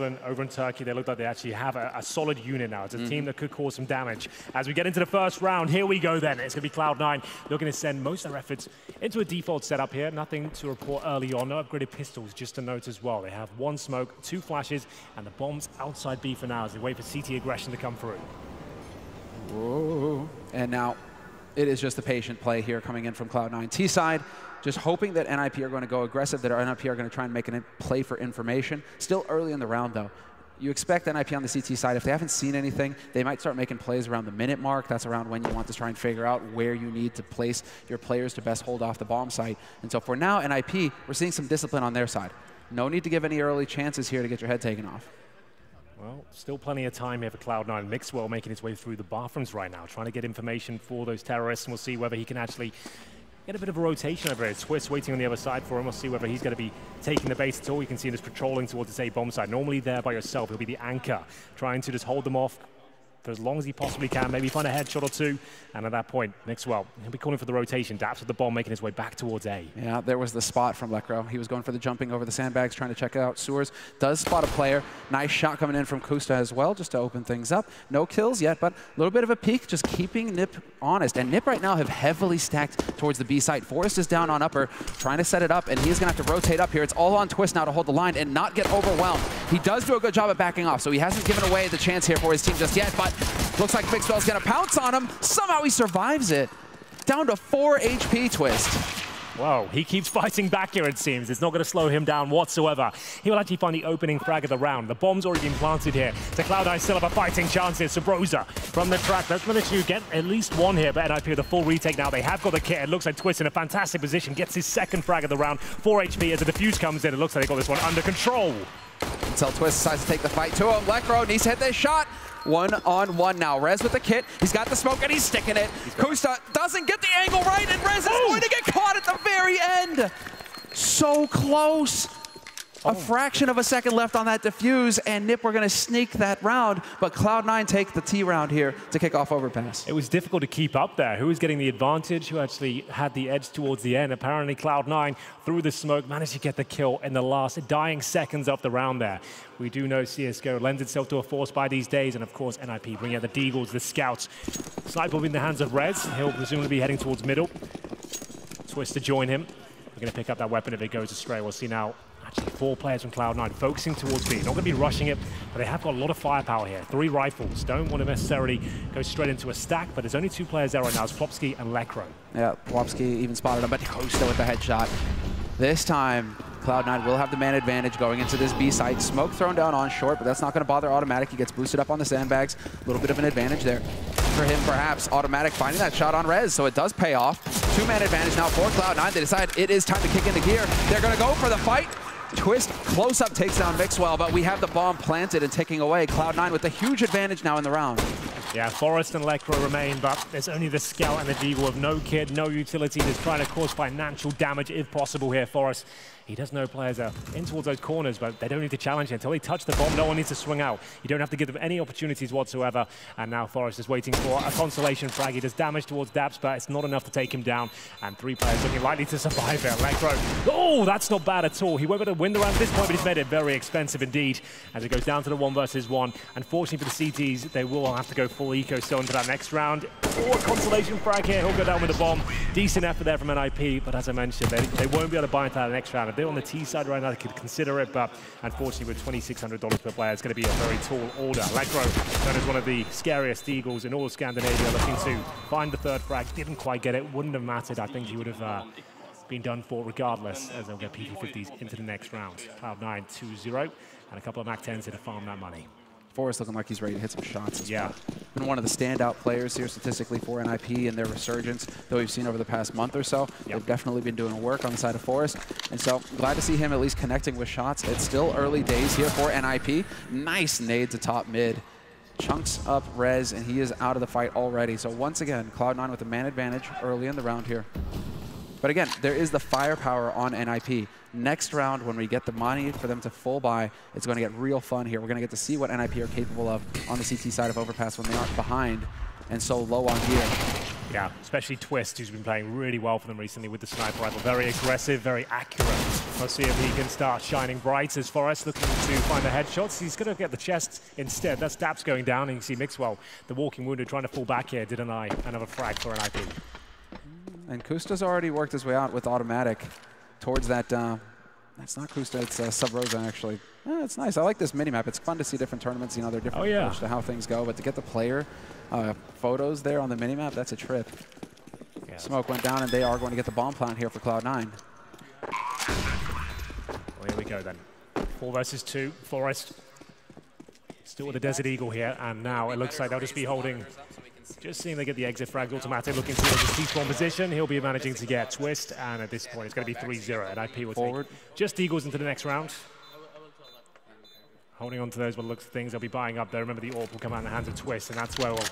Over in Turkey, they look like they actually have a solid unit now. It's a team that could cause some damage. As we get into the first round, here we go then. It's going to be Cloud9 looking to send most of their efforts into a default setup here. Nothing to report early on. No upgraded pistols, just a note as well. They have 1 smoke, 2 flashes, and the bombs outside B for now as they wait for CT aggression to come through. Whoa. And now it is just the patient play here coming in from Cloud9 T side. Just hoping that NiP are going to go aggressive, that our NiP are going to try and make a play for information. Still early in the round, though. You expect NiP on the CT side, if they haven't seen anything, they might start making plays around the minute mark. That's around when you want to try and figure out where you need to place your players to best hold off the bomb site. And so for now, NiP, we're seeing some discipline on their side. No need to give any early chances here to get your head taken off. Well, still plenty of time here for Cloud9. Mixwell making his way through the bathrooms right now, trying to get information for those terrorists, and we'll see whether he can actually get a bit of a rotation over here. Twist waiting on the other side for him. We'll see whether he's going to be taking the base at all. You can see him just patrolling towards the safe bomb side. Normally there by yourself, he'll be the anchor, trying to just hold them off for as long as he possibly can, maybe find a headshot or 2, and at that point, Mixwell, he'll be calling for the rotation. Daps with the bomb, making his way back towards A. Yeah, there was the spot from Lekro. He was going for the jumping over the sandbags, trying to check out sewers. Does spot a player. Nice shot coming in from Kusta as well, just to open things up. No kills yet, but a little bit of a peek, just keeping NiP honest. And NiP right now have heavily stacked towards the B site. Forrest is down on upper, trying to set it up, and he's going to have to rotate up here. It's all on Twist now to hold the line and not get overwhelmed. He does do a good job at backing off, so he hasn't given away the chance here for his team just yet, but looks like Mixwell's going to pounce on him. Somehow he survives it. Down to 4 HP, Twist. Whoa, he keeps fighting back here, it seems. It's not going to slow him down whatsoever. He will actually find the opening frag of the round. The bomb's already been planted here. So Cloud9 still have a fighting chance here. Sabrosa from the track. That's managed to get at least 1 here, but NiP with a full retake now. They have got the kit. It looks like Twist in a fantastic position. Gets his 2nd frag of the round. 4 HP as the defuse comes in. It looks like they got this one under control. Until Twist decides to take the fight to him. Lekro needs to hit this shot. 1-on-1 now. Rez with the kit. He's got the smoke and he's sticking it. Kusta doesn't get the angle right, and Rez is going to get caught at the very end. So close. A fraction of a second left on that defuse, and NiP were going to sneak that round, but Cloud9 take the T round here to kick off overpass. It was difficult to keep up there. Who was getting the advantage? Who actually had the edge towards the end? Apparently Cloud9, through the smoke, managed to get the kill in the last dying seconds of the round there. We do know CSGO lends itself to a force by these days, and of course NiP bringing out the Deagles, the Scouts. Sniper in the hands of Rez. He'll presumably be heading towards middle. Twist to join him. We're going to pick up that weapon if it goes astray. We'll see now. Actually, 4 players from Cloud9 focusing towards B. Not going to be rushing it, but they have got a lot of firepower here. 3 rifles. Don't want to necessarily go straight into a stack, but there's only 2 players there right now. It's Plopsky and Lekro. Yeah, Plopsky even spotted him, but Costa with the headshot. This time, Cloud9 will have the man advantage going into this B site. Smoke thrown down on short, but that's not going to bother Automatic. He gets boosted up on the sandbags. A little bit of an advantage there for him, perhaps. Automatic finding that shot on Rez, so it does pay off. 2-man advantage now for Cloud9. They decide it is time to kick into gear. They're going to go for the fight. Twist close-up takes down Mixwell, but we have the bomb planted and taking away. Cloud9 with a huge advantage now in the round. Yeah, Forrest and Lekro remain, but there's only the Scout and the Deagle with no kit, no utility. That's trying to cause financial damage if possible here. Forrest, he does know players are in towards those corners, but they don't need to challenge it. Until they touch the bomb, no one needs to swing out. You don't have to give them any opportunities whatsoever. And now Forrest is waiting for a consolation frag. He does damage towards Daps, but it's not enough to take him down. And 3 players looking likely to survive here. Lekro, oh, that's not bad at all. He went to win the round at this point, but he's made it very expensive indeed as it goes down to the 1 versus 1. Unfortunately for the CTs, they will have to go full eco still into that next round. Oh, a consolation frag here. He'll go down with the bomb. Decent effort there from NiP, but as I mentioned, they won't be able to buy into that next round. If they're on the T side right now, they could consider it, but unfortunately with $2,600 per player, it's going to be a very tall order. Lekro, known as one of the scariest Eagles in all of Scandinavia, looking to find the 3rd frag. Didn't quite get it. Wouldn't have mattered. I think he would have been done for regardless, as they'll get PT50s into the next round. Cloud9 2-0, and a couple of MAC-10s here to farm that money. Forrest looking like he's ready to hit some shots as well. Been one of the standout players here statistically for NiP and their resurgence that we've seen over the past month or so. They've definitely been doing work on the side of Forrest. And so glad to see him at least connecting with shots. It's still early days here for NiP. Nice nade to top mid. Chunks up Rez, and he is out of the fight already. So once again, Cloud9 with a man advantage early in the round here. But again, there is the firepower on NiP. Next round, when we get the money for them to full buy, it's going to get real fun here. We're going to get to see what NiP are capable of on the CT side of Overpass when they aren't behind and so low on gear. Yeah, especially Twist, who's been playing really well for them recently with the sniper rifle. Very aggressive, very accurate. Let's see if he can start shining bright as Forrest looking to find the headshots. He's going to get the chest instead. That's Daps going down, and you can see Mixwell, the walking wounded, trying to fall back here. Did another frag for NiP. And Kusta's already worked his way out with automatic towards that. That's not Kusta, it's Sub Rosa actually. It's nice. I like this minimap. It's fun to see different tournaments. You know, they're different approach to how things go. But to get the player photos there on the minimap, that's a trip. Yeah. Smoke went down, and they are going to get the bomb plant here for Cloud9. Well, here we go then. 4 versus 2. Forrest still with the Desert Eagle here, and now it looks like they'll just be holding. Just seeing they get the exit frags automatic, looking towards his T-spawn position. He'll be managing to get Twist, and at this point it's going to be 3-0, and NiP will forward. Just Eagles into the next round. Holding on to those by the looks of things, they'll be buying up there. Remember, the AWP will come out in the hands of Twist, and that's where we'll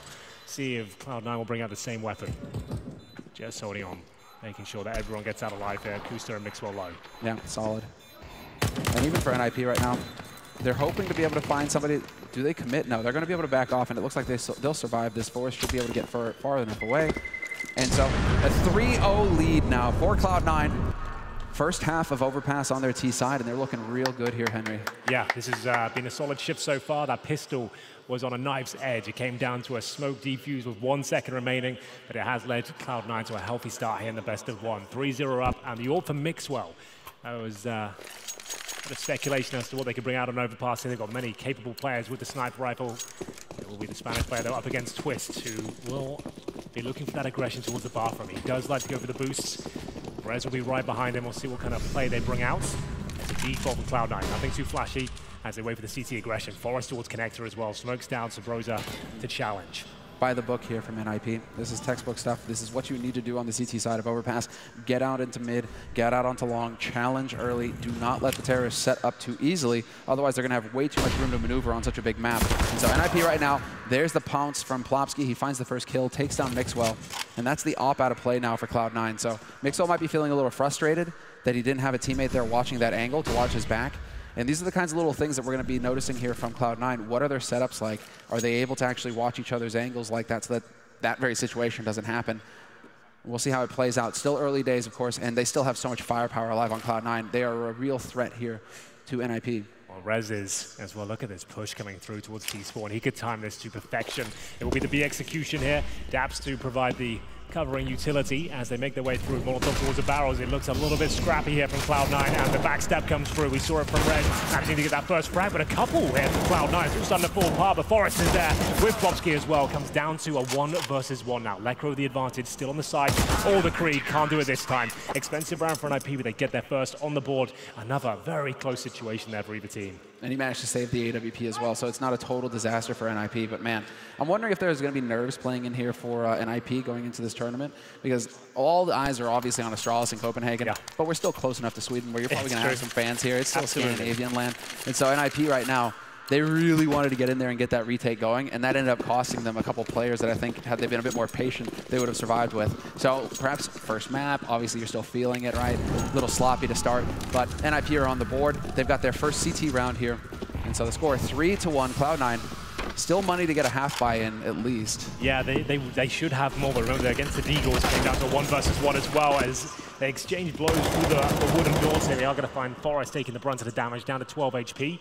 see if Cloud9 will bring out the same weapon. Just holding on, making sure that everyone gets out alive here. Kusta and Mixwell low. Yeah, solid. And even for NiP right now, they're hoping to be able to find somebody. Do they commit? No, they're going to be able to back off, and it looks like they'll survive this. Forrest should be able to get far enough away. And so a 3-0 lead now for Cloud9. First half of Overpass on their T side, and they're looking real good here, Henry. Yeah, this has been a solid shift so far. That pistol was on a knife's edge. It came down to a smoke defuse with 1 second remaining, but it has led Cloud9 to a healthy start here in the best of 1. 3-0 up, and the AWP for Mixwell. That was a bit of speculation as to what they could bring out on Overpass. They've got many capable players with the sniper rifle. It will be the Spanish player, though, up against Twist, who will be looking for that aggression towards the BAHRAIN. He does like to go for the boosts. Rez will be right behind him. We'll see what kind of play they bring out. It's a default from Cloud9. Nothing too flashy as they wait for the CT aggression. Forrest towards connector as well. Smokes down Sabrosa to challenge. By the book here from NiP. This is textbook stuff. This is what you need to do on the CT side of Overpass. Get out into mid, get out onto long, challenge early. Do not let the terrorists set up too easily. Otherwise, they're going to have way too much room to maneuver on such a big map. And so NiP right now, there's the pounce from Plopsky. He finds the first kill, takes down Mixwell. And that's the op out of play now for Cloud9. So Mixwell might be feeling a little frustrated that he didn't have a teammate there watching that angle to watch his back. And these are the kinds of little things that we're going to be noticing here from Cloud9. What are their setups like? Are they able to actually watch each other's angles like that so that that very situation doesn't happen? We'll see how it plays out. Still early days, of course, and they still have so much firepower alive on Cloud9. They are a real threat here to NiP. Well, Rez is as well. Look at this push coming through towards T-spawn. He could time this to perfection. It will be the B execution here. Daps to provide the covering utility as they make their way through. Molotov towards the barrels. It looks a little bit scrappy here from Cloud9, and the backstab comes through. We saw it from Red, managing to get that first frag, but a couple here from Cloud9. It's all starting to fall apart, but Forrest is there with Plopsky as well. Comes down to a 1 versus 1 now. Lekro the advantage, still on the side. All the Creed can't do it this time. Expensive round for NiP, but they get their first on the board. Another very close situation there for either team. And he managed to save the AWP as well, so it's not a total disaster for NiP. But man, I'm wondering if there's going to be nerves playing in here for NiP going into this tournament, because all the eyes are obviously on Astralis and Copenhagen, but we're still close enough to Sweden where you're probably going to have some fans here. It's still Scandinavian land. And so NiP right now, they really wanted to get in there and get that retake going, and that ended up costing them a couple players that I think, had they been a bit more patient, they would have survived with. So perhaps first map, obviously you're still feeling it, right? A little sloppy to start, but NiP are on the board. They've got their first CT round here, and so the score 3-1, Cloud9. Still money to get a half buy-in, at least. Yeah, they should have more, but remember, against the Deagles, it came down to a 1 versus 1 as well, as they exchange blows through the wooden doors here. They are going to find Forrest taking the brunt of the damage, down to 12 HP.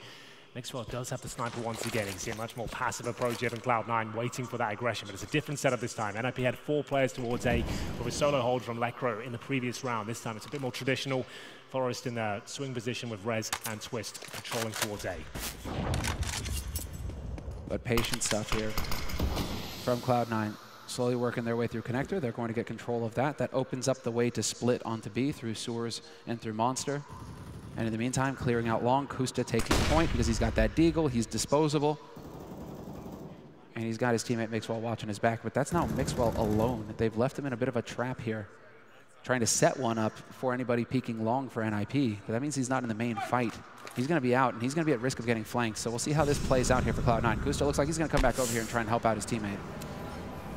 Mixwell does have the sniper once again. You can see a much more passive approach here than Cloud9, waiting for that aggression, but it's a different setup this time. NiP had 4 players towards A, with a solo hold from Lekro in the previous round. This time it's a bit more traditional. Forrest in the swing position with Rez and Twist controlling towards A. But patient stuff here from Cloud9. Slowly working their way through connector. They're going to get control of that. That opens up the way to split onto B through sewers and through monster. And in the meantime, clearing out long, Kusta taking point because he's got that deagle, he's disposable. And he's got his teammate Mixwell watching his back, but that's now Mixwell alone. They've left him in a bit of a trap here, trying to set one up for anybody peeking long for NiP. But that means he's not in the main fight. He's going to be out, and he's going to be at risk of getting flanked. So we'll see how this plays out here for Cloud9. Kusta looks like he's going to come back over here and try and help out his teammate.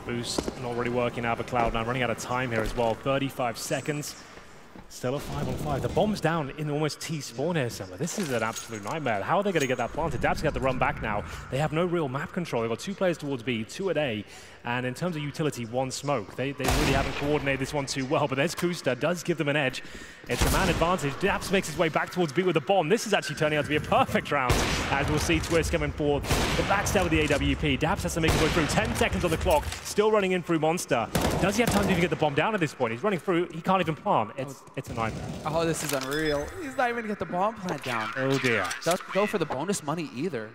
Boost not really working out for Cloud9, running out of time here as well. 35 seconds. Still a 5-on-5. The bomb's down in almost T-spawn here somewhere. This is an absolute nightmare. How are they going to get that planted? Dab's got to run back now. They have no real map control. They've got 2 players towards B, 2 at A. And in terms of utility, 1 smoke. They really haven't coordinated this one too well. But there's Kusta, does give them an edge. It's a man advantage. Dabs makes his way back towards B with the bomb. This is actually turning out to be a perfect round. As we'll see Twist coming forward. The backstab with the AWP. Dabs has to make his way through. 10 seconds on the clock. Still running in through Monster. Does he have time to even get the bomb down at this point? He's running through. He can't even plant. It's a nightmare. Oh, this is unreal. He's not even going to get the bomb plant down. Oh, dear. Doesn't go for the bonus money either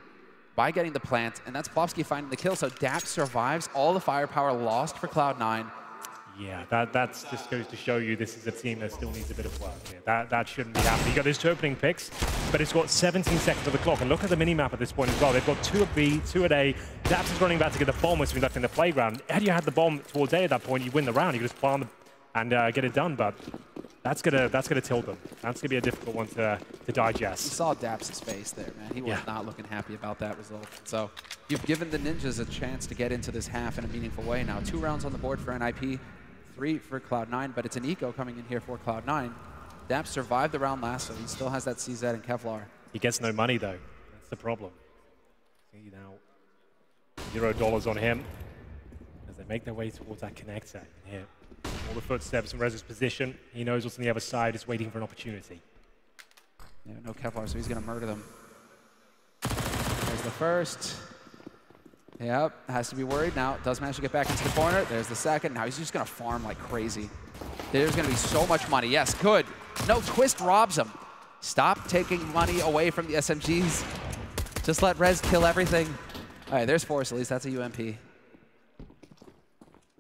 by getting the plant, and that's Plopsky finding the kill. So Dap survives. All the firepower lost for Cloud9. Yeah, that just goes to show you this is a team that still needs a bit of work here. That shouldn't be happening. You got those 2 opening picks, but it's got 17 seconds on the clock. And look at the mini-map at this point as well. They've got 2 at B, 2 at A. Daps is running back to get the bomb, which has been left in the playground. Had you had the bomb towards A at that point, you win the round. You could just plant and get it done, but that's gonna tilt them. That's gonna be a difficult one to digest. You saw Daps' face there, man. He was not looking happy about that result. So you've given the Ninjas a chance to get into this half in a meaningful way now. 2 rounds on the board for NiP, 3 for Cloud9, but it's an eco coming in here for Cloud9. Daps survived the round last, so he still has that CZ and Kevlar. He gets no money though. That's the problem. See now, $0 on him as they make their way towards that connector here. All the footsteps in Rez's position. He knows what's on the other side, just waiting for an opportunity. Yeah, no Kevlar, so he's going to murder them. There's the first. Yep, has to be worried now. Does manage to get back into the corner. There's the second. Now he's just going to farm like crazy. There's going to be so much money. Yes, good. No, Twist robs him. Stop taking money away from the SMGs. Just let Rez kill everything. All right, there's Force at least. That's a UMP.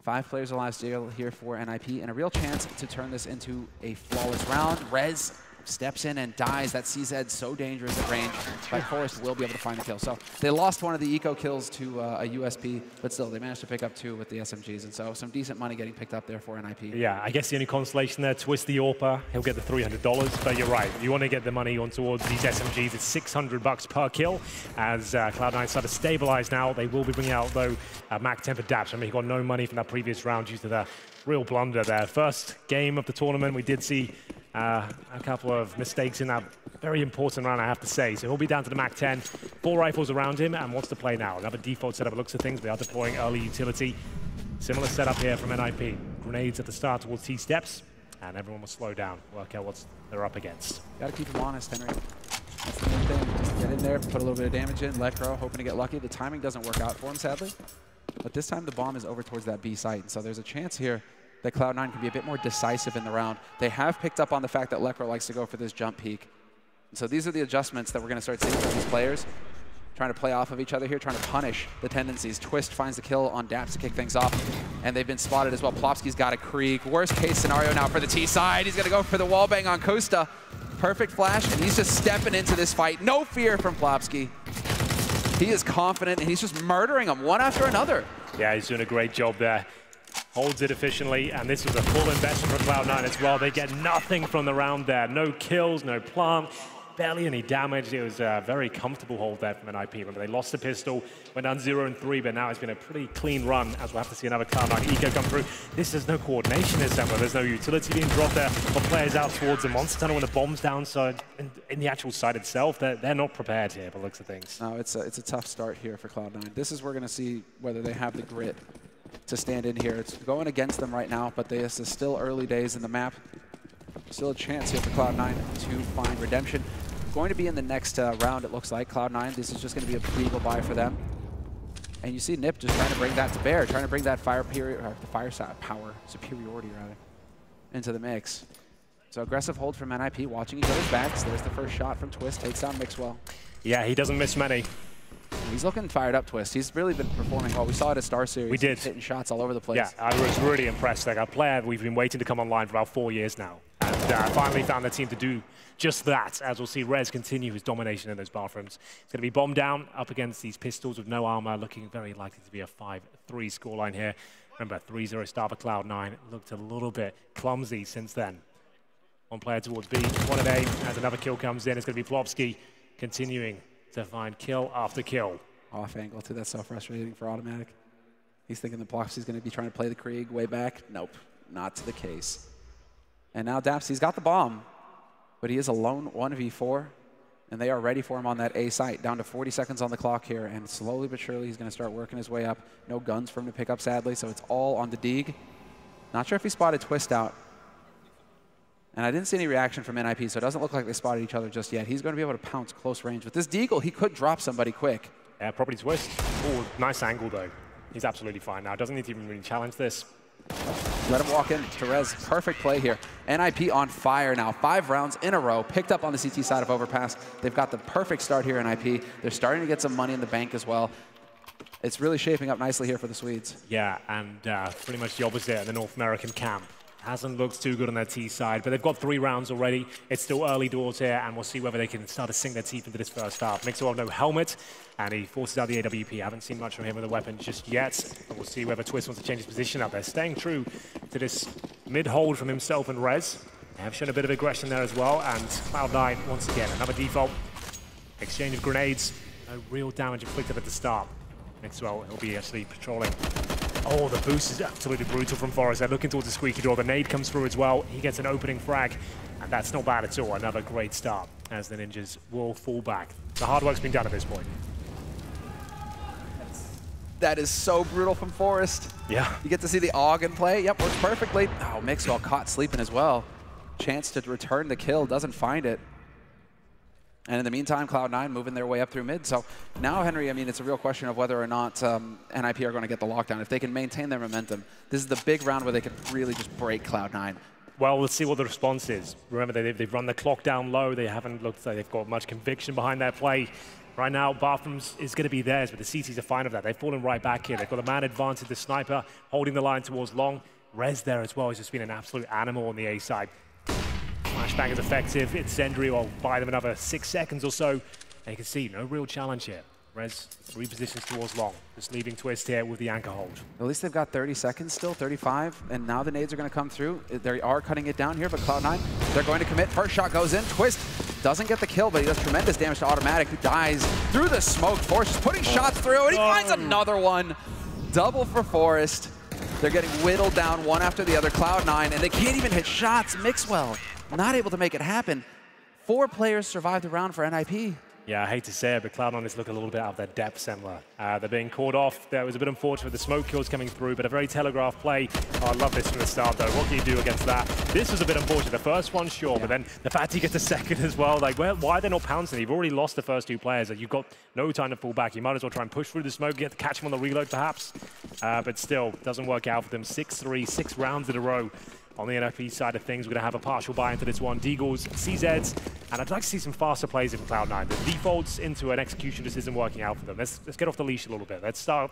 5 players alive still here for NiP, and a real chance to turn this into a flawless round. Rez steps in and dies. That CZ so dangerous at range, but Forrest will be able to find the kill. So they lost one of the eco kills to a USP, but still they managed to pick up 2 with the SMGs, and so some decent money getting picked up there for NiP. Yeah, I guess the only consolation there, Twist the AWPer, he'll get the $300, but you're right. You want to get the money on towards these SMGs. It's $600 per kill. As Cloud9 start to stabilize now, they will be bringing out, though, Mac 10 for Daps. I mean, he got no money from that previous round due to the real blunder there. First game of the tournament, we did see a couple of mistakes in that very important round, I have to say. So he'll be down to the Mac 10, 4 rifles around him, and wants to play now. Another default setup, looks of things. We are deploying early utility. Similar setup here from NiP. Grenades at the start towards T-steps, and everyone will slow down, work out what they're up against. Got to keep them honest, Henry. That's the main thing. Just get in there, put a little bit of damage in, let go, hoping to get lucky. The timing doesn't work out for him, sadly. But this time the bomb is over towards that B site, and so there's a chance here that Cloud9 can be a bit more decisive in the round. They have picked up on the fact that Lekro likes to go for this jump peek. And so these are the adjustments that we're going to start seeing from these players, trying to play off of each other here, trying to punish the tendencies. Twist finds the kill on Daps to kick things off, and they've been spotted as well. Plopsky's got a Krieg. Worst case scenario now for the T side. He's going to go for the wallbang on Costa. Perfect flash, and he's just stepping into this fight. No fear from Plopsky. He is confident, and he's just murdering them one after another. Yeah, he's doing a great job there. Holds it efficiently, and this was a full investment for Cloud9 as well. They get nothing from the round there. No kills, no plant, barely any damage. It was a very comfortable hold there from NiP. Remember, they lost the pistol, went down 0-3, but now it's been a pretty clean run, as we'll have to see another Cloud9 eco come through. There's no coordination this time. There's no utility being dropped there for players out towards the monster tunnel when the bomb's down. So in the actual site itself, they're not prepared here by the looks of things. No, it's a tough start here for Cloud9. This is where we're going to see whether they have the grit to stand in here. It's going against them right now, but this is still early days in the map. Still a chance here for Cloud9 to find redemption. Going to be in the next round, it looks like. Cloud9, this is just going to be a legal buy for them. And you see NiP just trying to bring that to bear, trying to bring that fire power superiority rather into the mix. So aggressive hold from NiP, watching each other's backs. There's the first shot from Twist, takes down Mixwell. Yeah, he doesn't miss many. He's looking fired up, Twist. He's really been performing well. We saw it at Star Series. We did. He's hitting shots all over the place. Yeah, I was really impressed. Like a player we've been waiting to come online for about 4 years now. And finally found the team to do just that, as we'll see Rez continue his domination in those bathrooms. It's going to be bombed down up against these pistols with no armor, looking very likely to be a 5-3 scoreline here. Remember, 3-0 start for Cloud9. Looked a little bit clumsy since then. One player towards B, one at A. As another kill comes in, it's going to be Plopsky continuing to find kill after kill. Off angle too, that's so frustrating for Automatic. He's thinking the Plopsky's going to be trying to play the Krieg way back. Nope, not the case. And now Daps, he's got the bomb, but he is a lone 1v4, and they are ready for him on that A site. Down to 40 seconds on the clock here, and slowly but surely he's going to start working his way up. No guns for him to pick up, sadly, so it's all on the Deeg. Not sure if he spotted Twist out. And I didn't see any reaction from NiP, so it doesn't look like they spotted each other just yet. He's going to be able to pounce close range. With this Deagle, he could drop somebody quick. Yeah, probably Twist. Oh, nice angle, though. He's absolutely fine now. Doesn't need to even really challenge this. Let him walk in. Therese, perfect play here. NiP on fire now. 5 rounds in a row, picked up on the CT side of Overpass. They've got the perfect start here, NiP. They're starting to get some money in the bank as well. It's really shaping up nicely here for the Swedes. Yeah, and pretty much the opposite in the North American camp. Hasn't looked too good on their T side, but they've got 3 rounds already. It's still early doors here, and we'll see whether they can start to sink their teeth into this first half. Mixwell, no helmet, and he forces out the AWP. Haven't seen much from him with a weapon just yet, but we'll see whether Twist wants to change his position up there. Staying true to this mid-hold from himself and Rez. They have shown a bit of aggression there as well, and Cloud9, once again, another default. Exchange of grenades. No real damage inflicted at the start. Mixwell, he'll be actually patrolling. Oh, the boost is absolutely brutal from Forrest. They're looking towards the squeaky door. The nade comes through as well. He gets an opening frag, and that's not bad at all. Another great start as the Ninjas will fall back. The hard work's been done at this point. That is so brutal from Forrest. Yeah. You get to see the AUG in play. Yep, works perfectly. Oh, Mixwell caught sleeping as well. Chance to return the kill, doesn't find it. And in the meantime, Cloud9 moving their way up through mid. So now, Henry, I mean, it's a real question of whether or not NiP are going to get the lockdown. If they can maintain their momentum, this is the big round where they can really just break Cloud9. Well, let's see what the response is. Remember, they've run the clock down low. They haven't looked like they've got much conviction behind their play. Right now, Bathrooms is going to be theirs, but the CTs are fine of that. They've fallen right back here. They've got a man advantage, the sniper, holding the line towards long. Rez there as well. He's just been an absolute animal on the A side. Flashbang is effective. Incendiary will buy them another 6 seconds or so. And you can see no real challenge here. Rez repositions towards long, just leaving Twist here with the anchor hold. At least they've got 30 seconds still, 35, and now the nades are going to come through. They are cutting it down here, but Cloud9, they're going to commit. First shot goes in. Twist doesn't get the kill, but he does tremendous damage to Automatic, who dies through the smoke. Forrest is putting shots through, and he finds another one. Double for Forrest. They're getting whittled down one after the other. Cloud9, and they can't even hit shots. Mixwell not able to make it happen. 4 players survived the round for NiP. Yeah, I hate to say it, but Cloud9 is looking a little bit out of their depth, Semler. They're being caught off. That was a bit unfortunate with the smoke kills coming through, but a very telegraphed play. Oh, I love this from the start, though. What can you do against that? This was a bit unfortunate. The first one, sure, yeah. But then the fact he gets a second as well. Like, why are they not pouncing? You've already lost the first 2 players. You've got no time to fall back. You might as well try and push through the smoke, get to catch him on the reload, perhaps. But still, doesn't work out for them. 6-3, 6 rounds in a row. On the NiP side of things, we're going to have a partial buy into this one. Deagles, CZs, and I'd like to see some faster plays from Cloud9. The defaults into an execution just isn't working out for them. Let's get off the leash a little bit. Let's start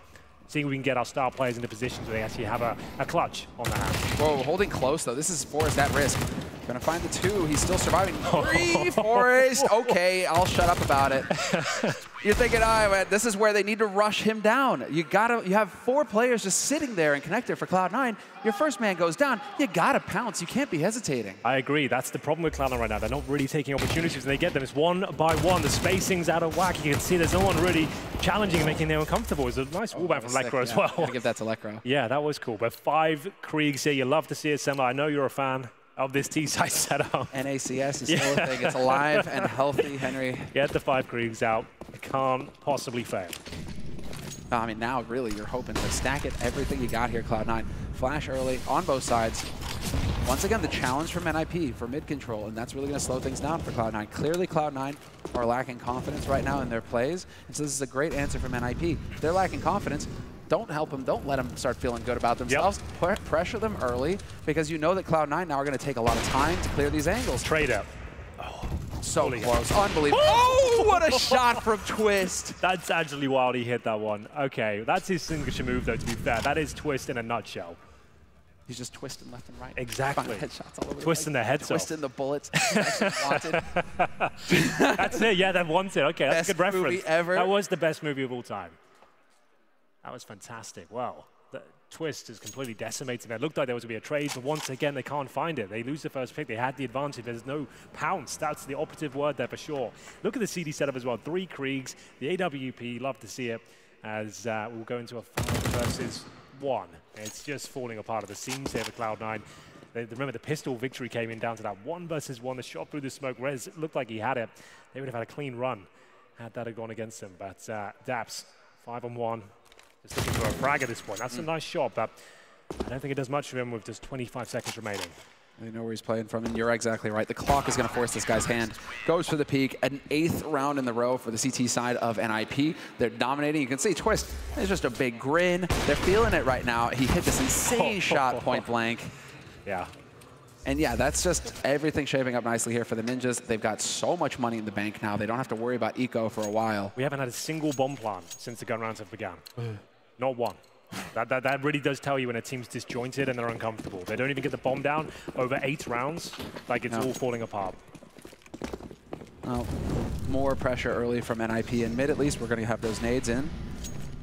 seeing if we can get our star players into positions where they actually have a clutch on the hand. Whoa, holding close, though. This is Forrest at risk. Gonna find the 2. He's still surviving. 3, Forrest. Okay, I'll shut up about it. You're thinking, oh, this is where they need to rush him down. You have 4 players just sitting there and connected for Cloud9. Your first man goes down. You gotta pounce. You can't be hesitating. I agree. That's the problem with Cloud9 right now. They're not really taking opportunities when they get them. It's one by one. The spacing's out of whack. You can see there's no one really challenging and making them uncomfortable. It's a nice wallback from Lekro as well. Gotta give that to Lekro. Yeah, that was cool. But 5 Kriegs here. You love to see it, Semler. I know you're a fan of this T-side setup. NACS is still a thing. It's alive and healthy, Henry. Get the 5 Kriegs out. It can't possibly fail. I mean, now really you're hoping to stack it everything you got here, Cloud9. Flash early on both sides. Once again, the challenge from NiP for mid control, and that's really going to slow things down for Cloud9. Clearly, Cloud9 are lacking confidence right now in their plays, and so this is a great answer from NiP. If they're lacking confidence, don't help them. Don't let them start feeling good about themselves. Yep. Pressure them early, because you know that Cloud9 now are going to take a lot of time to clear these angles. Trade up. Oh, so close. Unbelievable. Oh, what a shot from Twist. That's actually wild he hit that one. Okay, that's his signature move, though, to be fair. That is Twist in a nutshell. He's just twisting left and right. Exactly. Headshots all over twisting the heads off. Twisting the bullets. That's it. Yeah, that wanted. Okay, that's a good reference. Movie ever. That was the best movie of all time. That was fantastic. Wow. The Twist is completely decimated. It looked like there was going to be a trade, but once again, they can't find it. They lose the first pick. They had the advantage. There's no pounce. That's the operative word there for sure. Look at the CD setup as well. 3 Kriegs. The AWP, love to see it, as we'll go into a 5 versus 1. It's just falling apart at the seams here for Cloud9. Remember, the pistol victory came in down to that 1 versus 1. The shot through the smoke. Rez looked like he had it. They would have had a clean run had that have gone against him. But Daps, 5-on-1. Just looking for a frag at this point. That's a nice shot, but I don't think it does much for him with just 25 seconds remaining. They know where he's playing from, and you're exactly right. The clock is going to force this guy's hand. Goes for the peak. An 8th round in the row for the CT side of NiP. They're dominating. You can see Twist is just a big grin. They're feeling it right now. He hit this insane shot point blank. Yeah. And yeah, that's just everything shaping up nicely here for the Ninjas. They've got so much money in the bank now. They don't have to worry about eco for a while. We haven't had a single bomb plant since the gun rounds have begun. Not one. That really does tell you when a team's disjointed and they're uncomfortable. They don't even get the bomb down over 8 rounds, like it's all falling apart. Well, more pressure early from NiP in mid. At least we're going to have those nades in.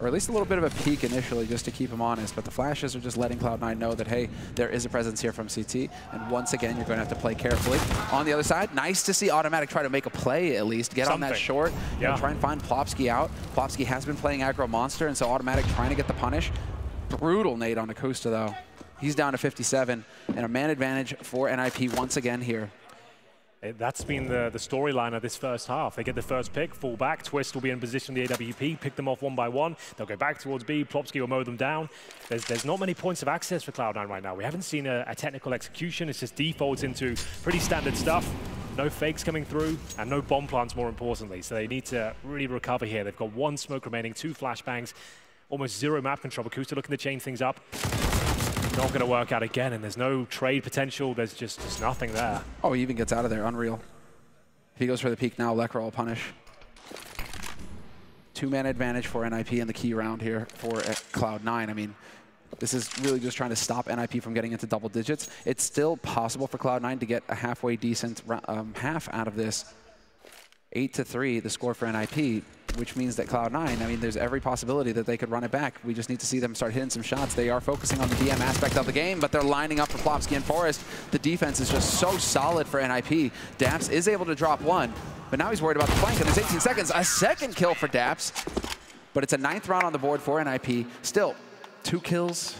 Or at least a little bit of a peek initially just to keep them honest. But the flashes are just letting Cloud9 know that, hey, there is a presence here from CT. And once again, you're going to have to play carefully. On the other side, nice to see Automatic try to make a play at least. Get on that short. You know, try and find Plopsky out. Plopsky has been playing aggro monster, and so Automatic trying to get the punish. Brutal nade on Acosta, though. He's down to 57. And a man advantage for NiP once again here. That's been the storyline of this first half. They get the first pick, fall back, Twist will be in position in the AWP, pick them off 1 by 1. They'll go back towards B, Plopsky will mow them down. There's not many points of access for Cloud9 right now. We haven't seen a technical execution. It's just defaults into pretty standard stuff. No fakes coming through, and no bomb plants, more importantly. So they need to really recover here. They've got 1 smoke remaining, 2 flashbangs, almost 0 map control. Akusta looking to change things up. Not going to work out again, and there's no trade potential. There's just nothing there. Oh, he even gets out of there. Unreal. If he goes for the peak now, Lekra will punish. 2-man advantage for NiP in the key round here for Cloud9. I mean, this is really just trying to stop NiP from getting into double digits. It's still possible for Cloud9 to get a halfway decent half out of this. 8-3, the score for NiP, which means that Cloud9, I mean, there's every possibility that they could run it back. We just need to see them start hitting some shots. They are focusing on the DM aspect of the game, but they're lining up for Plopsky and Forest. The defense is just so solid for NiP. Daps is able to drop 1, but now he's worried about the flank, and there's 18 seconds. A second kill for Daps, but it's a 9th round on the board for NiP. Still, 2 kills.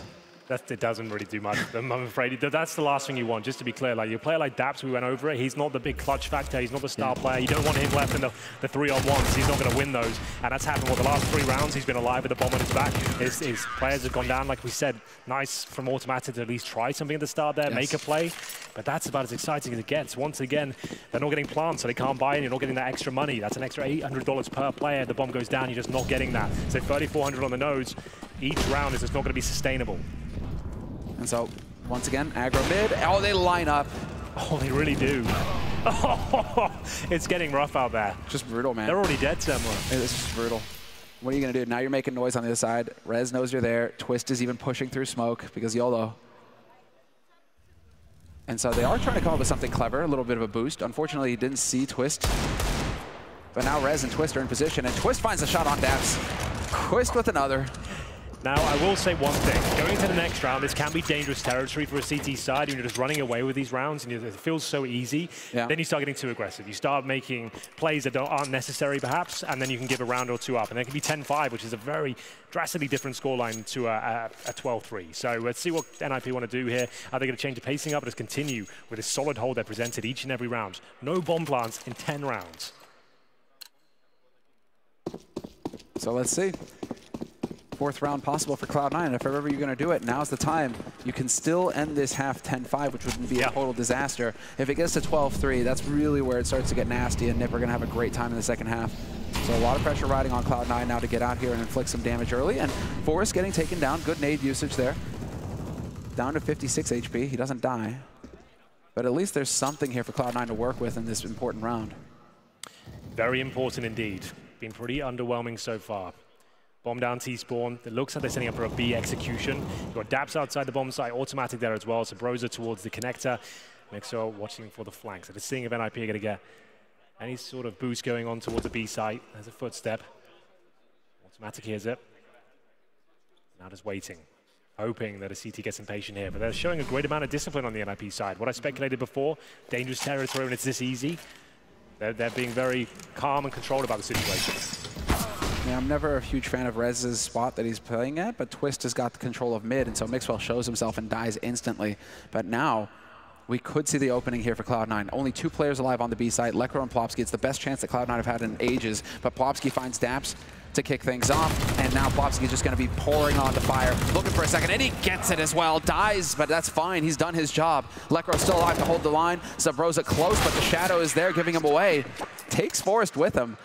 It doesn't really do much for them, I'm afraid. That's the last thing you want, just to be clear. Like, you play like Daps, we went over it, he's not the big clutch factor, he's not the star player. You don't want him left in the 3-on-1s, he's not going to win those. And that's happened, the last 3 rounds, he's been alive with the bomb on his back. His players have gone down, like we said. Nice from Automatic to at least try something at the start there, make a play. But that's about as exciting as it gets. Once again, they're not getting plants, so they can't buy in. You're not getting that extra money. That's an extra $800 per player. The bomb goes down, you're just not getting that. So 3,400 on the nodes, each round is just not going to be sustainable. And so, once again, aggro mid. Oh, they line up. Oh, they really do. Oh, it's getting rough out there. Just brutal, man. They're already dead somewhere. It's just brutal. What are you going to do? Now you're making noise on the other side. Rez knows you're there. Twist is even pushing through smoke because YOLO. And so they are trying to come up with something clever, a little bit of a boost. Unfortunately, he didn't see Twist. But now Rez and Twist are in position, and Twist finds a shot on Daps. Twist with another. Now, I will say one thing. Going into the next round, this can be dangerous territory for a CT side. You're just running away with these rounds, and it feels so easy. Yeah. Then you start getting too aggressive. You start making plays that aren't necessary, perhaps, and then you can give a round or 2 up. And it can be 10-5, which is a very drastically different scoreline to a 12-3. So let's see what NiP want to do here. Are they going to change the pacing up or just continue with a solid hold they're presented each and every round? No bomb plants in 10 rounds. So let's see. 4th round possible for Cloud9. If ever you're going to do it, now's the time. You can still end this half 10-5, which wouldn't be a total disaster. If it gets to 12-3, that's really where it starts to get nasty, and NiP are going to have a great time in the second half. So a lot of pressure riding on Cloud9 now to get out here and inflict some damage early, and Forrest getting taken down. Good nade usage there. Down to 56 HP. He doesn't die. But at least there's something here for Cloud9 to work with in this important round. Very important indeed. Been pretty underwhelming so far. Bomb down T-spawn. It looks like they're setting up for a B execution. You've got Daps outside the bomb site, Automatic there as well. So Broza towards the connector. Mixo watching for the flank. So just seeing if NiP are going to get any sort of boost going on towards the B site. There's a footstep. Automatic hears it. Now just waiting. Hoping that a CT gets impatient here. But they're showing a great amount of discipline on the NiP side. What I speculated before, dangerous territory when it's this easy. They're being very calm and controlled about the situation. Yeah, I'm never a huge fan of Rez's spot that he's playing at, but Twist has got the control of mid, and so Mixwell shows himself and dies instantly. But now, we could see the opening here for Cloud9. Only 2 players alive on the B site, Lekr0 and Plopsky. It's the best chance that Cloud9 have had in ages, but Plopsky finds Daps to kick things off, and now Plopsky is just going to be pouring on the fire, looking for a second, and he gets it as well. Dies, but that's fine. He's done his job. Lekr0 still alive to hold the line. Subrosa close, but the shadow is there, giving him away. Takes Forrest with him.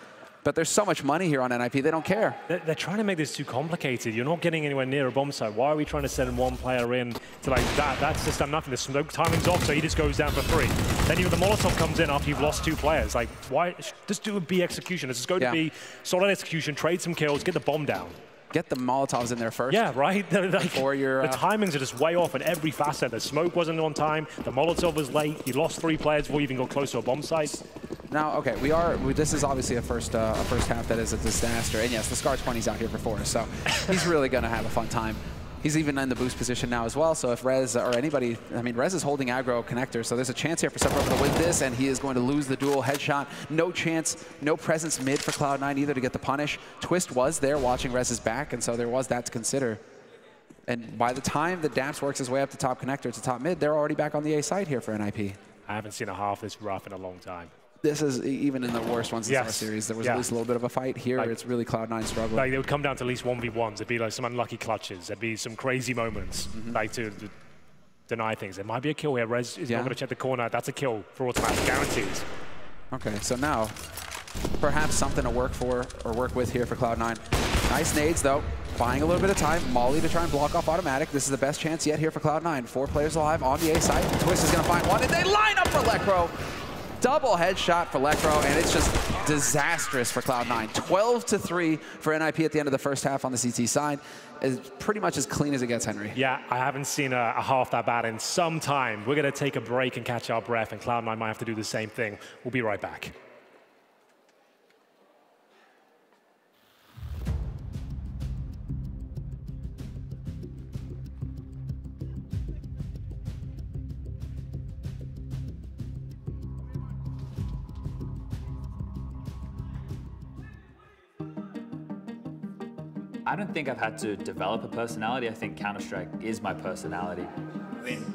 But there's so much money here on NiP, they don't care. They're trying to make this too complicated. You're not getting anywhere near a bomb site. Why are we trying to send one player in to like that? That's just done nothing. The smoke timing's off, so he just goes down for 3. Then even the Molotov comes in after you've lost 2 players. Like, why? Just do a B execution. Let's just go to B, solid execution, trade some kills, get the bomb down. Get the Molotovs in there first. Yeah, right? Like, or your, the timings are just way off in every facet. The smoke wasn't on time. The Molotov was late. You lost 3 players before you even got close to a bomb site. Now, okay, this is obviously a first half that is a disaster. And yes, the Scar 20's out here for Forrest, so he's really going to have a fun time. He's even in the boost position now as well, so if Rez or anybody, I mean, Rez is holding aggro connector, so there's a chance here for Subrosa to win this, and he is going to lose the duel headshot. No chance, no presence mid for Cloud9 either to get the punish. Twist was there watching Rez's back, and so there was that to consider. And by the time that Daps works his way up to top connector to top mid, they're already back on the A side here for NiP. I haven't seen a half this rough in a long time. This is even in the worst ones in our series. There was at least a little bit of a fight here. Like, it's really Cloud9 struggling. Like, they would come down to at least 1v1s. There'd be like some unlucky clutches. There'd be some crazy moments, like to deny things. There might be a kill here. Rez is not going to check the corner. That's a kill for automatic guarantees. Okay, so now perhaps something to work for or work with here for Cloud9. Nice nades though. Buying a little bit of time. Molly to try and block off automatic. This is the best chance yet here for Cloud9. 4 players alive on the A side. Twist is going to find one, and they line up for Lekr0. Double headshot for Lekr0, and it's just disastrous for Cloud9. 12-3 for NiP at the end of the first half on the CT side. It's pretty much as clean as it gets, Henry. Yeah, I haven't seen a half that bad in some time. We're going to take a break and catch our breath, and Cloud9 might have to do the same thing. We'll be right back. I don't think I've had to develop a personality. I think Counter-Strike is my personality.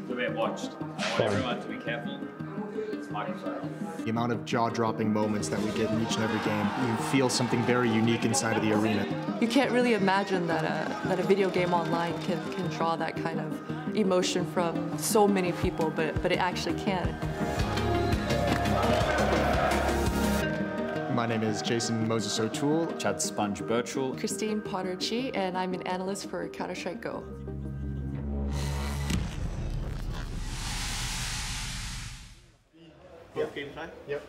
We're being watched. I want everyone to be careful. It's Microsoft. The amount of jaw-dropping moments that we get in each and every game, you feel something very unique inside of the arena. You can't really imagine that a video game online can draw that kind of emotion from so many people, but it actually can. My name is Jason Moses O'Toole. Chad Sponge Birchall. Christine Potter-Chi, and I'm an analyst for Counter-Strike Go. Yep.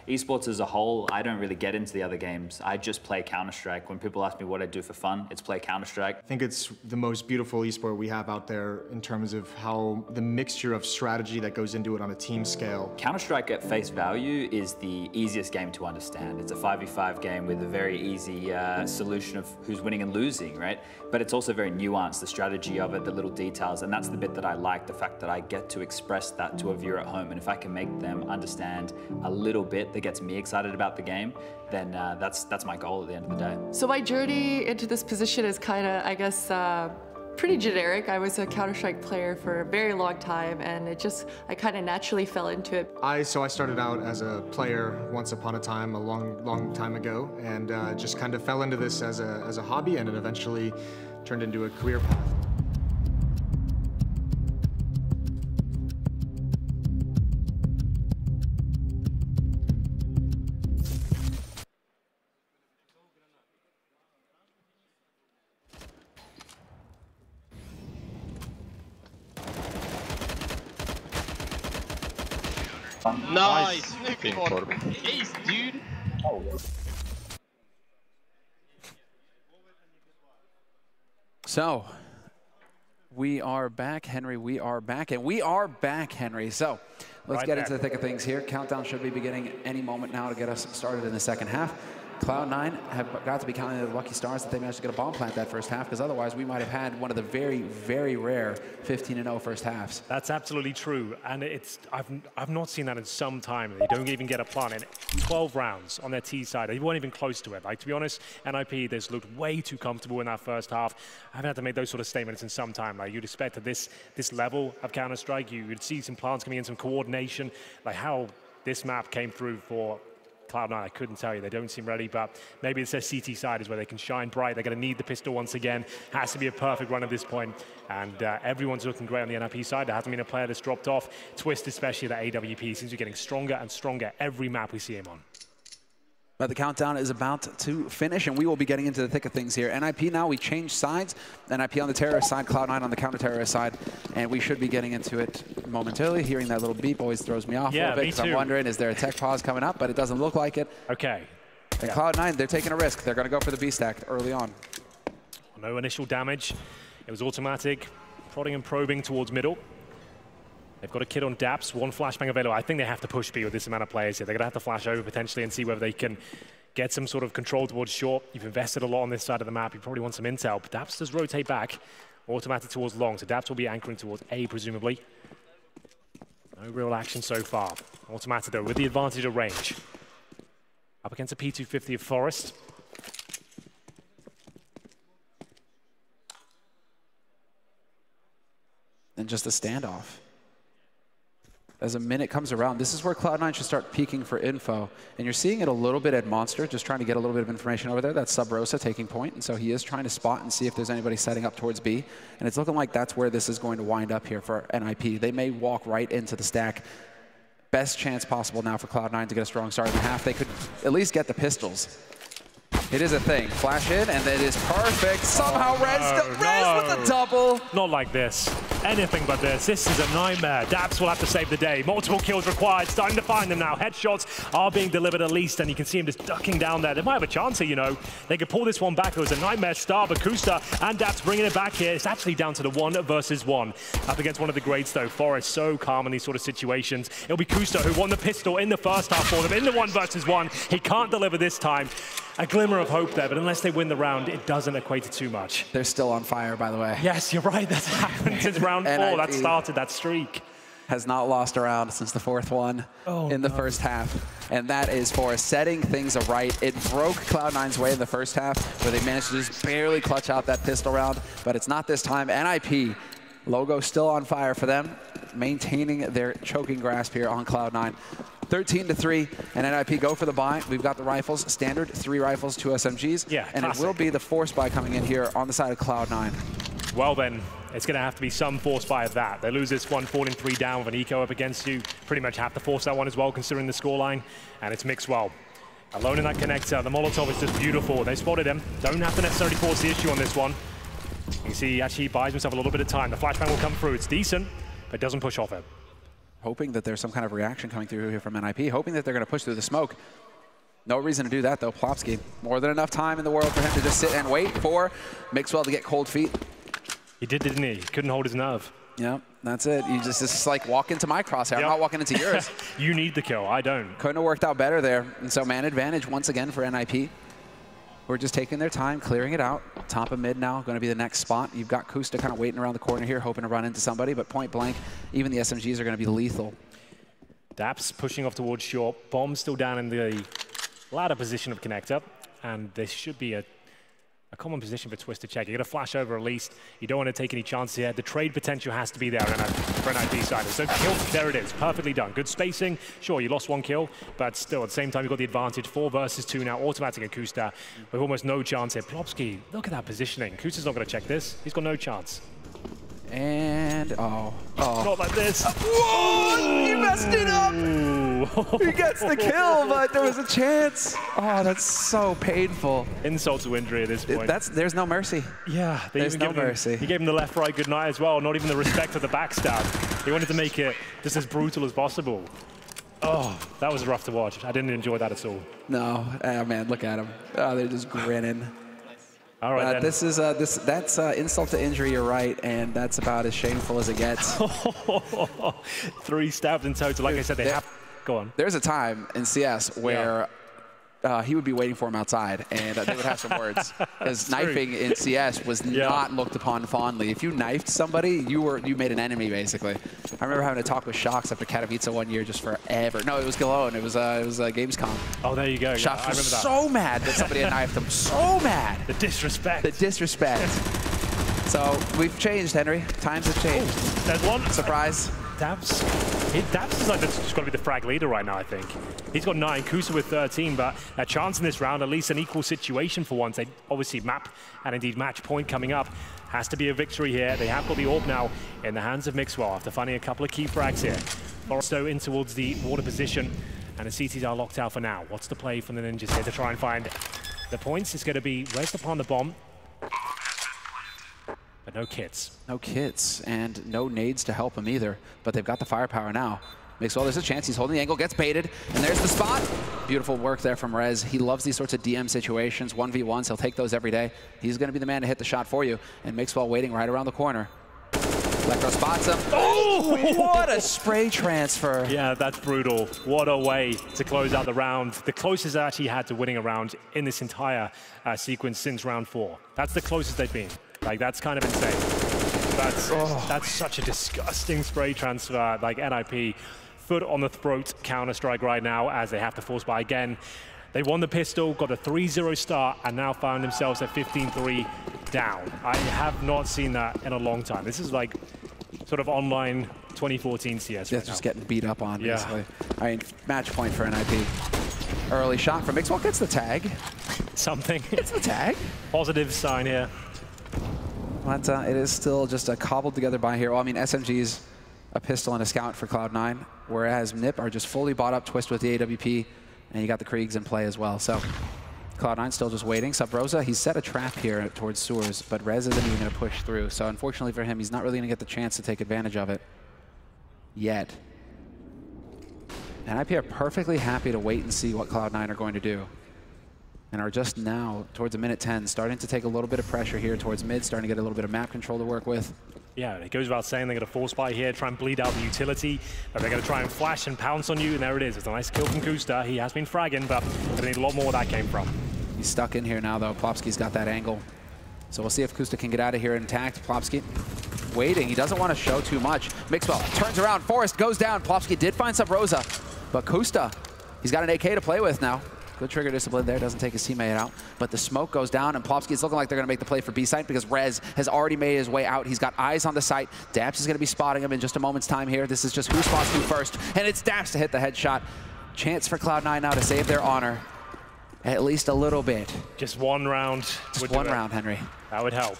Esports as a whole, I don't really get into the other games. I just play Counter-Strike. When people ask me what I do for fun, it's play Counter-Strike. I think it's the most beautiful esport we have out there in terms of how the mixture of strategy that goes into it on a team scale. Counter-Strike at face value is the easiest game to understand. It's a 5v5 game with a very easy solution of who's winning and losing, right? But it's also very nuanced, the strategy of it, the little details, and that's the bit that I like, the fact that I get to express that to a viewer at home. And if I can make them understand a little bit that gets me excited about the game, then that's my goal at the end of the day. So my journey into this position is kind of, I guess, pretty generic. I was a Counter-Strike player for a very long time, and I kind of naturally fell into it. So I started out as a player once upon a time, a long time ago, and just kind of fell into this as a hobby, and it eventually turned into a career path. Nice! Ace, dude! So, we are back, Henry. We are back, and we are back, Henry. So, let's get into the thick of things here. Countdown should be beginning any moment now to get us started in the second half. Cloud9 have got to be counting the lucky stars that they managed to get a bomb plant that first half, because otherwise we might have had one of the very, very rare 15-0 first halves. That's absolutely true, and I've not seen that in some time. They don't even get a plant in 12 rounds on their T side. They weren't even close to it. Like, to be honest, NiP, they looked way too comfortable in that first half. I haven't had to make those sort of statements in some time. Like, you'd expect at this level of Counter-Strike, you'd see some plants coming in, some coordination. Like how this map came through for Cloud9, I couldn't tell you. They don't seem ready, but maybe it's their CT side is where they can shine bright. They're going to need the pistol once again. Has to be a perfect run at this point. And everyone's looking great on the NiP side. There hasn't been a player that's dropped off. Twist, especially that AWP, seems to be getting stronger and stronger every map we see him on. But the countdown is about to finish, and we will be getting into the thick of things here. NiP now, we change sides. NiP on the terrorist side, Cloud9 on the counter-terrorist side, and we should be getting into it momentarily. Hearing that little beep always throws me off a little bit, because I'm wondering, is there a tech pause coming up? But it doesn't look like it. Okay. And Cloud9, they're taking a risk. They're going to go for the B-stack early on. No initial damage. It was automatic, prodding and probing towards middle. They've got a kid on Daps, one flashbang available. I think they have to push B with this amount of players here. They're going to have to flash over potentially and see whether they can get some sort of control towards short. You've invested a lot on this side of the map. You probably want some intel, but Daps does rotate back. Automatic towards long, so Daps will be anchoring towards A, presumably. No real action so far. Automatic, though, with the advantage of range. Up against a P250 of Forest. And just a standoff. As a minute comes around, this is where Cloud9 should start peeking for info. And you're seeing it a little bit at Monster, just trying to get a little bit of information over there. That's Sub Rosa taking point, and so he is trying to spot and see if there's anybody setting up towards B. And it's looking like that's where this is going to wind up here for NiP. They may walk right into the stack. Best chance possible now for Cloud9 to get a strong start in the half. They could at least get the pistols. It is a thing. Flash in, and it is perfect. Somehow Rez with the double. Not like this. Anything but this. This is a nightmare. Daps will have to save the day. Multiple kills required. Starting to find them now. Headshots are being delivered at least, and you can see him just ducking down there. They might have a chance here, you know. They could pull this one back. It was a nightmare start, but Kusta and Daps bringing it back here. It's actually down to the 1 versus 1. Up against one of the greats, though. Forest so calm in these sort of situations. It'll be Kusta who won the pistol in the first half for them. In the 1 versus 1. He can't deliver this time. A glimmer of hope there, but unless they win the round, it doesn't equate to too much. They're still on fire, by the way. Yes, you're right. That's happened since round 4. That started that streak. Has not lost a round since the 4th one in the first half. And that is for setting things right. It broke Cloud9's way in the first half, where they managed to just barely clutch out that pistol round. But it's not this time. NiP, logo still on fire for them, maintaining their choking grasp here on Cloud9. 13-3, and NiP go for the buy. We've got the rifles, standard 3 rifles, 2 SMGs. Yeah, and classic. It will be the force buy coming in here on the side of Cloud9. Well then, it's going to have to be some force buy of that. They lose this one, falling 3 down with an eco up against you. Pretty much have to force that one as well, considering the scoreline. And it's mixed well. Alone in that connector, the Molotov is just beautiful. They spotted him. Don't have to necessarily force the issue on this one. You can see he actually buys himself a little bit of time. The flashbang will come through. It's decent, but doesn't push off it. Hoping that there's some kind of reaction coming through here from NiP, hoping that they're going to push through the smoke. No reason to do that, though. Plopsky, more than enough time in the world for him to just sit and wait for Mixwell to get cold feet. He did, didn't he? He couldn't hold his nerve. Yeah, that's it. You just like walk into my crosshair. I'm not walking into yours. You need the kill. I don't. Couldn't have worked out better there. And so man advantage once again for NiP. We're just taking their time, clearing it out. Top of mid now, going to be the next spot. You've got Kusta kind of waiting around the corner here, hoping to run into somebody, but point blank, even the SMGs are going to be lethal. Daps pushing off towards short. Bomb still down in the ladder position of connector, and this should be a common position for Twist to check. You're going to flash over at least. You don't want to take any chances here. The trade potential has to be there for NiP side. So kill, there it is. Perfectly done. Good spacing. Sure, you lost 1 kill, but still at the same time, you've got the advantage. 4 versus 2 now. Automatic and Kusta with almost no chance here. Plopsky, look at that positioning. Kusta's not going to check this. He's got no chance. And, Not like this. Whoa! He messed it up! He gets the kill, but there was a chance. Oh, that's so painful. Insult to injury at this point. There's no mercy. Yeah, there's no mercy. He gave him the left-right goodnight as well, not even the respect of the backstab. He wanted to make it just as brutal as possible. Oh, that was rough to watch. I didn't enjoy that at all. No, man, look at him. Oh, they're just grinning. All right, then. That's insult to injury, you're right, and that's about as shameful as it gets. 3 stabs in total. Like I said, they have... Go on. There's a time in CS where he would be waiting for him outside, and they would have some words. Because knifing in CS was not looked upon fondly. If you knifed somebody, you made an enemy, basically. I remember having a talk with Shox after Katowice one year, just forever. No, it was Galone. It was Gamescom. Oh, there you go. Shox was so mad that somebody had knifed him. So mad. The disrespect. The disrespect. So we've changed, Henry. Times have changed. Ooh, there's one. Surprise. Dabs. Dabs is like just got to be the frag leader right now, I think. He's got 9, Kusa with 13, but a chance in this round, at least an equal situation for once. They obviously map and indeed match point coming up. Has to be a victory here. They have got the orb now in the hands of Mixwell after finding a couple of key frags here. Forresto in towards the water position, and the CTs are locked out for now. What's the play from the Ninjas here to try and find the points? It's going to be, where's the pond the bomb? But no kits. No kits, and no nades to help him either. But they've got the firepower now. Mixwell, there's a chance. He's holding the angle, gets baited, and there's the spot. Beautiful work there from Rez. He loves these sorts of DM situations, 1v1s. He'll take those every day. He's going to be the man to hit the shot for you. And Mixwell waiting right around the corner. Electro spots him. Oh, what a spray transfer. Yeah, that's brutal. What a way to close out the round. The closest they actually had to winning a round in this entire sequence since round 4. That's the closest they've been. Like, that's kind of insane. That's such a disgusting spray transfer. Like, NiP, foot on the throat Counter-Strike right now as they have to force buy again. They won the pistol, got a 3-0 start, and now found themselves at 15-3 down. I have not seen that in a long time. This is like sort of online 2014 CS right just getting beat up on, basically. I mean, match point for NiP. Early shot from Mixwell, gets the tag. Something. It's the tag. Positive sign here. But it is still just a cobbled together buy here. Well, I mean, SMG's a pistol and a scout for Cloud9, whereas NiP are just fully bought up, Twist with the AWP, and you got the Kriegs in play as well. So Cloud9 still just waiting. Subrosa, he's set a trap here towards sewers, but Rez isn't even going to push through. So unfortunately for him, he's not really going to get the chance to take advantage of it yet. And NiP are perfectly happy to wait and see what Cloud9 are going to do. And are just now, towards a minute 10, starting to take a little bit of pressure here towards mid, starting to get a little bit of map control to work with. Yeah, it goes without saying they're going to force buy here, try and bleed out the utility. But they're going to try and flash and pounce on you, and there it is. It's a nice kill from Kusta. He has been fragging, but they need a lot more where that came from. He's stuck in here now, though. Plopsky's got that angle. So we'll see if Kusta can get out of here intact. Plopsky waiting. He doesn't want to show too much. Mixwell turns around. Forrest goes down. Plopsky did find Subrosa, but Kusta, he's got an AK to play with now. Good trigger discipline there, doesn't take his teammate out. But the smoke goes down, and Plopsky is looking like they're going to make the play for B site because Rez has already made his way out. He's got eyes on the site. Daps is going to be spotting him in just a moment's time here. This is just who spots who first, and it's Daps to hit the headshot. Chance for Cloud9 now to save their honor. At least a little bit. Just one round. Just one round, Henry. That would help.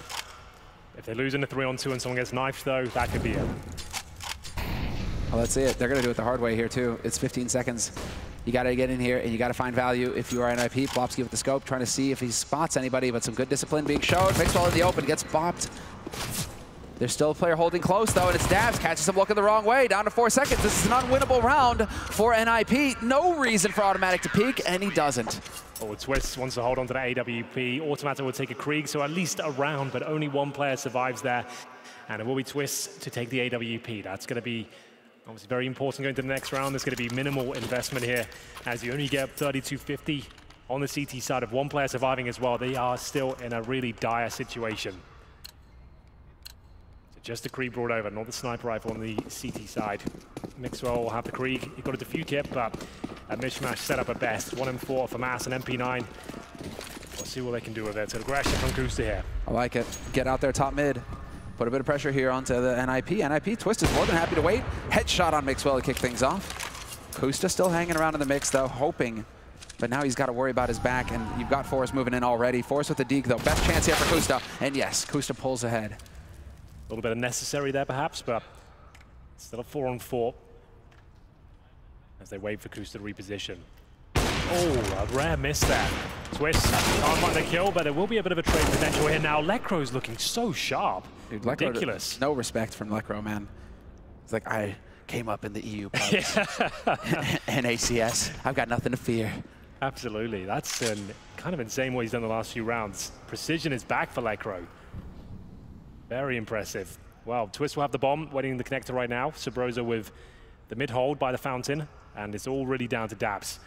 If they lose in a 3-on-2 and someone gets knifed, though, that could be it. Well, that's it. They're going to do it the hard way here, too. It's 15 seconds. You got to get in here, and you got to find value if you are NiP. Plopsky with the scope, trying to see if he spots anybody, but some good discipline being shown. Mixwell in the open, gets bopped. There's still a player holding close, though, and it's Dabs. Catches him looking the wrong way. Down to 4 seconds. This is an unwinnable round for NiP. No reason for Automatic to peek, and he doesn't. Oh, Twist wants to hold on to the AWP. Automatic will take a Krieg, so at least a round, but only one player survives there. And it will be Twist to take the AWP. That's going to be obviously very important going to the next round. There's going to be minimal investment here as you only get 32.50 on the CT side of one player surviving as well. They are still in a really dire situation. So just the Krieg brought over, not the sniper rifle on the CT side. Mixwell will have the Krieg. He got a defuse kit, but a mishmash setup at best. 1M4 for Mass and MP9. We'll see what they can do with it. So aggression from Kusta here. I like it. Get out there top mid. Put a bit of pressure here onto the NiP. NiP, Twist is more than happy to wait. Headshot on Mixwell to kick things off. Kusta still hanging around in the mix, though, hoping. But now he's got to worry about his back, and you've got Forrest moving in already. Forrest with the deke, though. Best chance here for Kusta. And yes, Kusta pulls ahead. A little bit unnecessary there, perhaps, but still a 4-on-4 as they wait for Kusta to reposition. Oh, a rare miss there. Twist can't find the kill, but there will be a bit of a trade potential here now. Lekro's looking so sharp. Dude, ridiculous. No respect from Lekro, man. It's like, I came up in the EU pubs and ACS. I've got nothing to fear. Absolutely. That's kind of insane what he's done the last few rounds. Precision is back for Lekro. Very impressive. Well, Twist will have the bomb waiting in the connector right now. Subrosa with the mid hold by the fountain, and it's all really down to Dabs.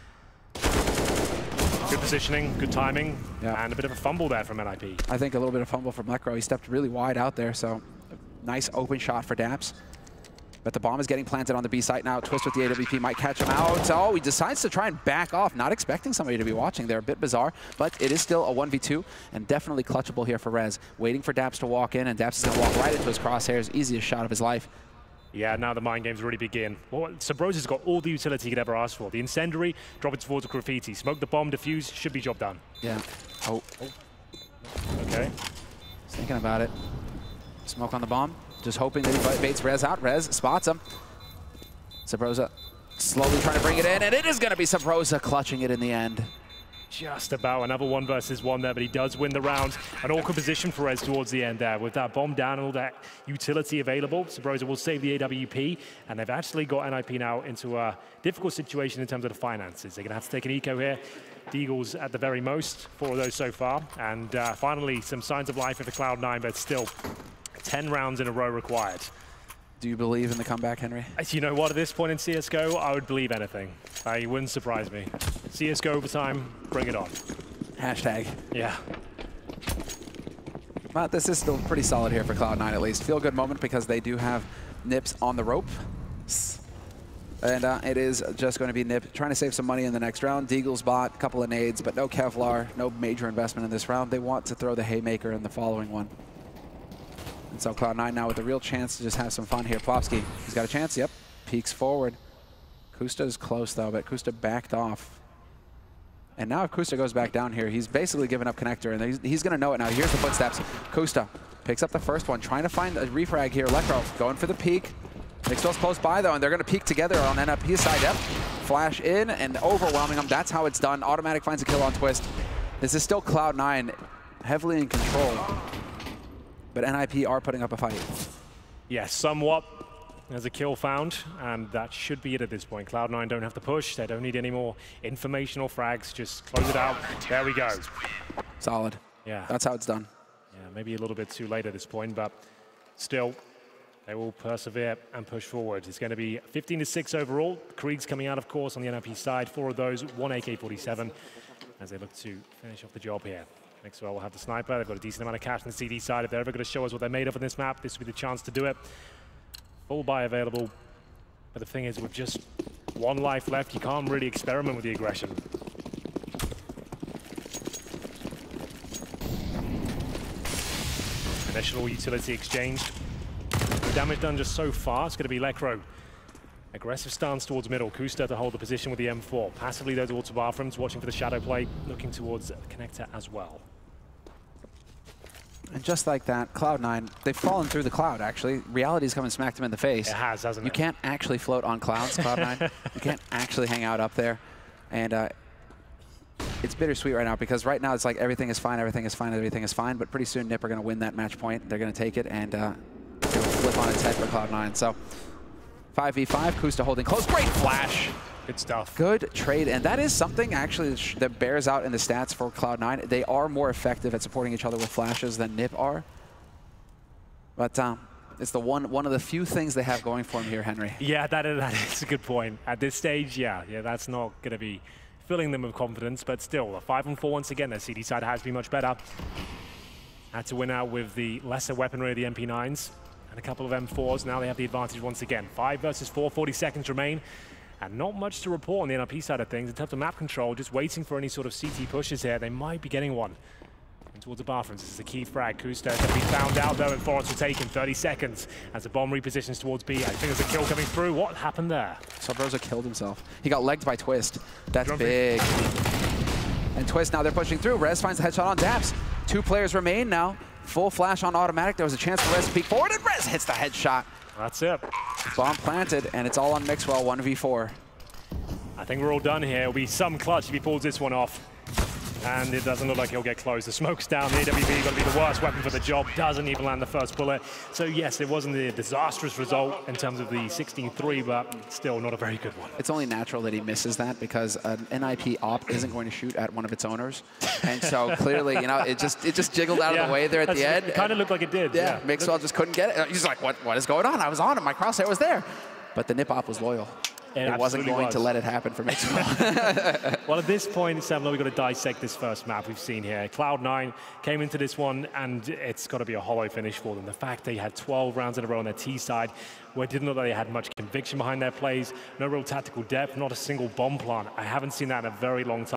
Good positioning, good timing, and a bit of a fumble there from NiP. I think a little bit of fumble from Lekro. He stepped really wide out there, so nice open shot for Daps. But the bomb is getting planted on the B site now. Twist with the AWP might catch him out. Oh, he decides to try and back off, not expecting somebody to be watching there. A bit bizarre, but it is still a 1v2 and definitely clutchable here for Rez. Waiting for Daps to walk in, and Daps is going to walk right into his crosshairs. Easiest shot of his life. Yeah, now the mind games really begin. Well, Sabrosa's got all the utility he could ever ask for. The incendiary, drop it towards the graffiti. Smoke the bomb, defuse, should be job done. Yeah. Oh. Okay. He's thinking about it. Smoke on the bomb. Just hoping that he baits Rez out. Rez spots him. Sabrosa slowly trying to bring it in, and it is going to be Sabrosa clutching it in the end. Just about another 1 versus 1 there, but he does win the round. An awkward position for Rez towards the end there. With that bomb down and all that utility available, Sabrosa will save the AWP, and they've actually got NiP now into a difficult situation in terms of the finances. They're going to have to take an eco here. Deagles at the very most, 4 of those so far. And finally, some signs of life for the Cloud9, but still 10 rounds in a row required. Do you believe in the comeback, Henry? You know what, at this point in CSGO, I would believe anything. It wouldn't surprise me. CSGO overtime, bring it on. Hashtag. Yeah. But this is still pretty solid here for Cloud9 at least. Feel good moment because they do have NiPs on the rope. And it is just going to be NiP trying to save some money in the next round. Deagle's bot, a couple of nades, but no Kevlar, no major investment in this round. They want to throw the haymaker in the following one. And so Cloud9 now with a real chance to just have some fun here. Plopsky, he's got a chance, yep. Peeks forward. Kusta is close though, but Kusta backed off. And now if Kusta goes back down here, he's basically given up connector, and he's going to know it now. Here's the footsteps. Kusta picks up the first one, trying to find a refrag here. Lekro going for the peek. Mixwell's close by though, and they're going to peek together on NiP's side. Yep. Flash in and overwhelming them. That's how it's done. Automatic finds a kill on Twist. This is still Cloud9 heavily in control. But NiP are putting up a fight. Yes, somewhat. There's a kill found, and that should be it at this point. Cloud9 don't have to push. They don't need any more information or frags. Just close it out. There we go. Solid. Yeah. That's how it's done. Yeah, maybe a little bit too late at this point, but still, they will persevere and push forward. It's going to be 15-6 overall. Krieg's coming out, of course, on the NiP side. 4 of those, 1 AK-47, as they look to finish off the job here. Mixwell will have the sniper. They've got a decent amount of cash on the CD side. If they're ever going to show us what they're made of on this map, this would be the chance to do it. Full buy available. But the thing is, with just 1 life left, you can't really experiment with the aggression. Initial utility exchanged. No damage done just so far. It's going to be Lekro. Aggressive stance towards middle. Kusta to hold the position with the M4. Passively though towards BAHRAIN, watching for the shadow play, looking towards the connector as well. And just like that, Cloud9, they've fallen through the cloud, actually. Reality's come and smacked them in the face. It has, hasn't it? You can't actually float on clouds, Cloud9. You can't actually hang out up there. And it's bittersweet right now, because right now it's like everything is fine, everything is fine, everything is fine. But pretty soon, NiP are going to win that match point. They're going to take it, and it'll flip on its head for Cloud9. So 5v5, Kusta holding close. Great flash. Good stuff. Good trade, and that is something actually that bears out in the stats for Cloud9. They are more effective at supporting each other with flashes than NiP are. But it's the one of the few things they have going for them here, Henry. Yeah, that is a good point. At this stage, yeah, that's not going to be filling them with confidence, but still, a 5-on-4 once again. Their CD side has been much better. Had to win out with the lesser weaponry of the MP9s and a couple of M4s. Now they have the advantage once again. 5 versus 4, 40 seconds remain. And not much to report on the NiP side of things in terms of map control, just waiting for any sort of CT pushes here. They might be getting one. And towards the BAHRAIN, this is a key frag. Kusta has to be found out though, and Forest will take in 30 seconds as the bomb repositions towards B. I think there's a kill coming through. What happened there? Sabrosa killed himself. He got legged by Twist. That's big. And Twist, now they're pushing through. Rez finds the headshot on Daps. 2 players remain now. Full flash on automatic. There was a chance for Rez to peek forward, and Rez hits the headshot. That's it. Bomb planted, and it's all on Mixwell, 1v4. I think we're all done here. It'll be some clutch if he pulls this one off. And it doesn't look like he'll get close. The smoke's down. The AWP got to be the worst weapon for the job. Doesn't even land the first bullet. So yes, it wasn't a disastrous result in terms of the 16-3, but still not a very good one. It's only natural that he misses that, because an NiP op isn't going to shoot at one of its owners. And so clearly, you know, it just jiggled out of the way there at the end. It kind of looked like it did. Yeah, Mixwell just couldn't get it. He's like, what is going on? I was on it. My crosshair was there. But the NiP op was loyal. It wasn't going to let it happen for Mixwell. Well, at this point, Semler, we've got to dissect this first map we've seen here. Cloud9 came into this one, and it's got to be a hollow finish for them. The fact they had 12 rounds in a row on their T side, where it didn't look like they had much conviction behind their plays, no real tactical depth, not a single bomb plant. I haven't seen that in a very long time.